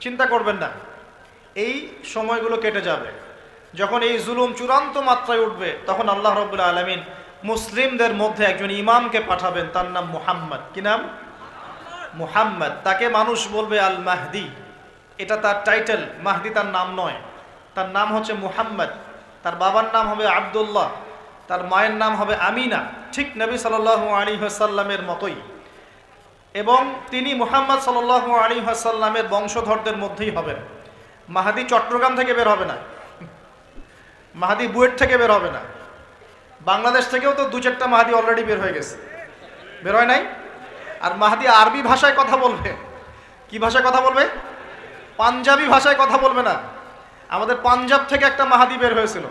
চিন্তা করবেন না, এই সময়গুলো কেটে যাবে। যখন এই জুলুম চূড়ান্ত মাত্রায় উঠবে, তখন আল্লাহ রাব্বুল আলামিন মুসলিমদের মধ্যে একজন ইমামকে পাঠাবেন, তার নাম মুহাম্মদ। কি নাম? মুহাম্মদ। তাকে মানুষ বলবে আল মাহদি, এটা তার টাইটেল। মাহদি তার নাম নয়, তার নাম হচ্ছে মুহাম্মদ। তার বাবার নাম হবে আব্দুল্লাহ, তার মায়ের নাম হবে আমিনা, ঠিক নবী সাল্লাল্লাহু আলাইহি ওয়াসাল্লামের মতোই। এবং তিনি মুহাম্মদ সাল্লাল্লাহু আলাইহি ওয়াসাল্লামের বংশধরদের মধ্যেই হবেন। মাহাদি চট্টগ্রাম থেকে বের হবে না, মাহাদি বুয়েট থেকে বের হবে না। বাংলাদেশ থেকেও তো 2-4টা মাহাদি অলরেডি বের হয়ে গেছে, বের হয় নাই? আর মাহাদি আরবি ভাষায় কথা বলবে। কি ভাষায় কথা বলবে? পাঞ্জাবি ভাষায় কথা বলবে না। আমাদের পাঞ্জাব থেকে একটা মাহাদি বের হয়েছিল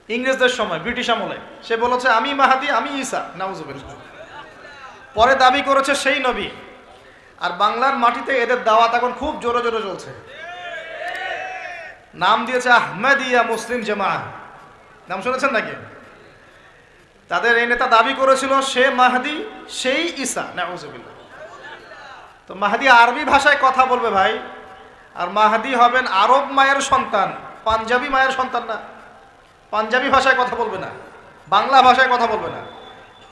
ইংরেজদের সময়, ব্রিটিশ আমলে। সে বলেছে আমি মাহাদি, আমি ঈসা। নাউজুবিল্লাহ। পরে দাবি করেছে সেই নবী। আর বাংলার মাটিতে এদের দাওয়াত এখন খুব জোরে জোরে চলছে। নাম দিয়েছে আহমদিয়া মুসলিম জামাআহ। নাম শুনেছেন নাকি? তাদের এই নেতা দাবি করেছিল সে মাহদি, সেই ঈসা। নাউজুবিল্লাহ। তো মাহদি আরবি ভাষায় কথা বলবে ভাই, আর মাহদি হবেন আরব মায়ের সন্তান, পাঞ্জাবি মায়ের সন্তান না। পাঞ্জাবি ভাষায় কথা বলবে না, বাংলা ভাষায় কথা বলবে না।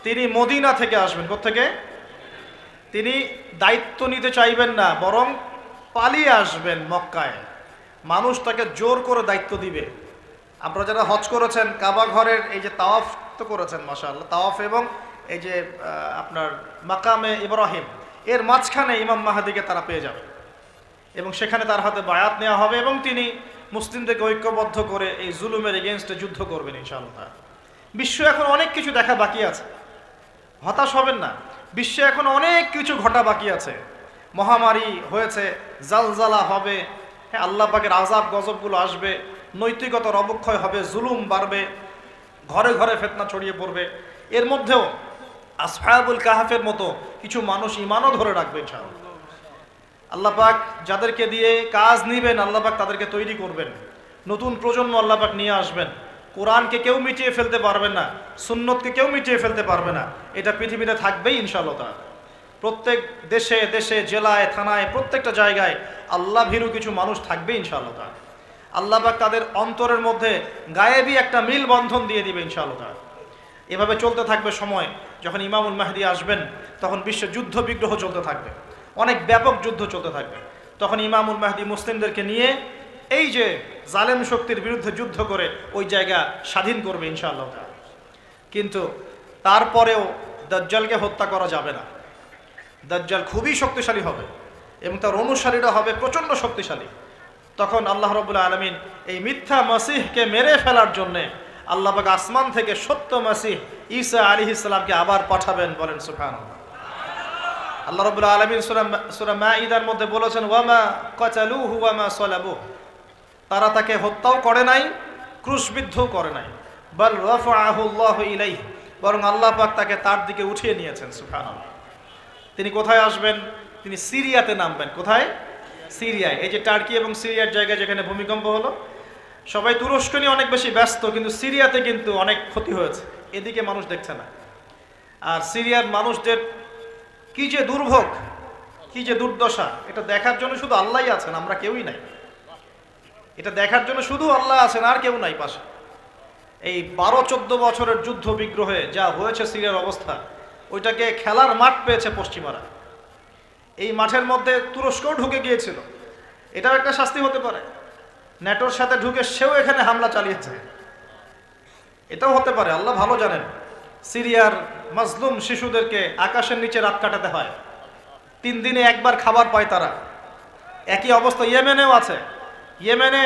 তিনি মদিনা থেকে আসবেন। কোত্থেকে? তিনি দায়িত্ব নিতে চাইবেন না, বরং পালিয়ে আসবেন মক্কায়। মানুষ তাকে জোর করে দায়িত্ব দিবে। আপনারা যারা হজ করেছেন, কাবা ঘরের এই যে তাওয়াফ তো করেছেন মাশাআল্লাহ, তাওয়াফ এবং এই যে আপনার মাকামে ইব্রাহিম, এর মাঝখানে ইমাম মাহাদিকে তারা পেয়ে যাবে এবং সেখানে তার হাতে বায়াত নেওয়া হবে এবং তিনি মুসলিমদেরকে ঐক্যবদ্ধ করে এই জুলুমের এগেনস্টে যুদ্ধ করবেন ইনশাআল্লাহ। বিশ্ব এখন অনেক কিছু দেখা বাকি আছে, হতাশ হবেন না। বিশ্বে এখন অনেক কিছু ঘটা বাকি আছে। মহামারী হয়েছে, জালজালা হবে, হ্যাঁ আল্লাহ পাকের আযাব গজবগুলো আসবে, নৈতিকতার অবক্ষয় হবে, জুলুম বাড়বে, ঘরে ঘরে ফিতনা ছড়িয়ে পড়বে। এর মধ্যেও আসহাবুল কাহাফের মতো কিছু মানুষ ঈমানও ধরে রাখবে ইনশাআল্লাহ। আল্লাহ পাক যাদেরকে দিয়ে কাজ নিবেন, আল্লাহ পাক তাদেরকে তৈরি করবেন। নতুন প্রজন্ম আল্লাহ পাক নিয়ে আসবেন। কোরআনকে কেউ মিটিয়ে ফেলতে পারবে না, সুন্নতকে কেউ মিটিয়ে ফেলতে পারবে না। এটা পৃথিবীতে থাকবেই ইনশাআল্লাহ। প্রত্যেক দেশে দেশে, জেলায়, থানায়, প্রত্যেকটা জায়গায় আল্লাহ ভীরু কিছু মানুষ থাকবে ইনশাআল্লাহ। আল্লাহ পাক তাদের অন্তরের মধ্যে গায়েবী একটা মিল বন্ধন দিয়ে দিবে ইনশাআল্লাহ। এভাবে চলতে থাকবে সময়। যখন ইমামুল মাহদি আসবেন, তখন বিশ্বে যুদ্ধ বিগ্রহ চলতে থাকবে, অনেক ব্যাপক যুদ্ধ চলতে থাকবে। তখন ইমামুল মাহদি মুসলিমদেরকে নিয়ে এই যে জালেম শক্তির বিরুদ্ধে যুদ্ধ করে ওই জায়গা স্বাধীন করবে ইনশাআল্লাহ। কিন্তু তারপরেও দাজ্জালকে হত্যা করা যাবে না। দাজ্জাল খুবই শক্তিশালী হবে এবং তার অনুসারীরা হবে প্রচণ্ড শক্তিশালী। তখন আল্লাহ রাব্বুল আলামিন এই মিথ্যা মাসিহকে মেরে ফেলার জন্যে আল্লাহ পাক আসমান থেকে সত্য মাসিহ ঈসা আলাইহিস সালামকে আবার পাঠাবেন। বলেন সুবহানাল্লাহ। আল্লাহ রাব্বুল আলামিন সূরা মাঈদার মধ্যে বলেছেন, ওয়ামা কাতালুহু ওয়ামা সালাবুহু, তারা তাকে হত্যাও করে নাই, ক্রুশবিদ্ধও করে নাই। বাল রাফাআহু আল্লাহু ইলাইহি, বরং আল্লাহ পাক তাকে তার দিকে উঠিয়ে নিয়েছেন। সুবহানাল্লাহ। তিনি কোথায় আসবেন? তিনি সিরিয়াতে নামবেন। কোথায়? সিরিয়ায়। এই যে টার্কি এবং সিরিয়ার জায়গায় যেখানে ভূমিকম্প হলো, সবাই তুরস্ক নিয়ে অনেক বেশি ব্যস্ত, কিন্তু সিরিয়াতে কিন্তু অনেক ক্ষতি হয়েছে, এদিকে মানুষ দেখছে না। আর সিরিয়ার মানুষদের কি যে দুর্ভোগ, কি যে দুর্দশা, এটা দেখার জন্য শুধু আল্লাহই আছেন, আমরা কেউই নাই। এটা দেখার জন্য শুধু আল্লাহ আছেন, আর কেউ নাই পাশে। এই 12-14 বছরের যুদ্ধ বিগ্রহে যা হয়েছে সিরিয়ার অবস্থা, ওইটাকে খেলার মাঠ পেয়েছে পশ্চিমারা। এই মাঠের মধ্যে তুরস্কও ঢুকে গিয়েছিল, এটাও একটা শাস্তি হতে পারে। ন্যাটোর সাথে ঢুকে সেও এখানে হামলা চালিয়েছে, এটাও হতে পারে, আল্লাহ ভালো জানেন। সিরিয়ার মাজলুম শিশুদেরকে আকাশের নিচে রাত কাটাতে হয়, 3 দিনে একবার খাবার পায় তারা। একই অবস্থা ইয়েমেনেও আছে। ইয়েমেনে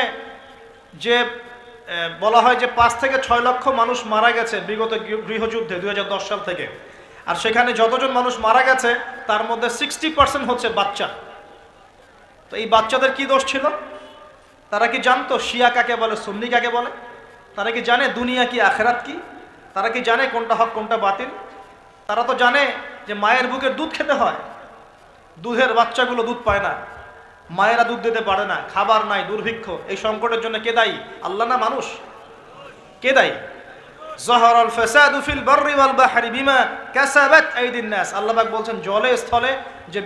যে বলা হয় যে 5 থেকে 6 লক্ষ মানুষ মারা গেছে বিগত গৃহযুদ্ধে 2010 সাল থেকে। আর সেখানে যতজন মানুষ মারা গেছে তার মধ্যে 60% হচ্ছে বাচ্চা। তো এই বাচ্চাদের কি দোষ ছিল? তারা কি জানতো শিয়া কাকে বলে, সুন্নি কাকে বলে? তারা কি জানে দুনিয়া কি, আখেরাত কি? তারা কি জানে কোনটা হক কোনটা বাতিল? তারা তো জানে যে মায়ের বুকের দুধ খেতে হয়, দুধের বাচ্চাগুলো দুধ পায় না, মায়েরা দুধ দিতে পারে না, খাবার নাই, দুর্ভিক্ষ। এই সংকটের জন্য কে দায়ী? আল্লাহ না মানুষ? কে দায়ী? যাহারাল ফাসাদু ফিল বাররি ওয়াল বাহরি বিমা কাসাবাত আইদিন নাস। আল্লাহ পাক বলছেন জলে স্থলে যে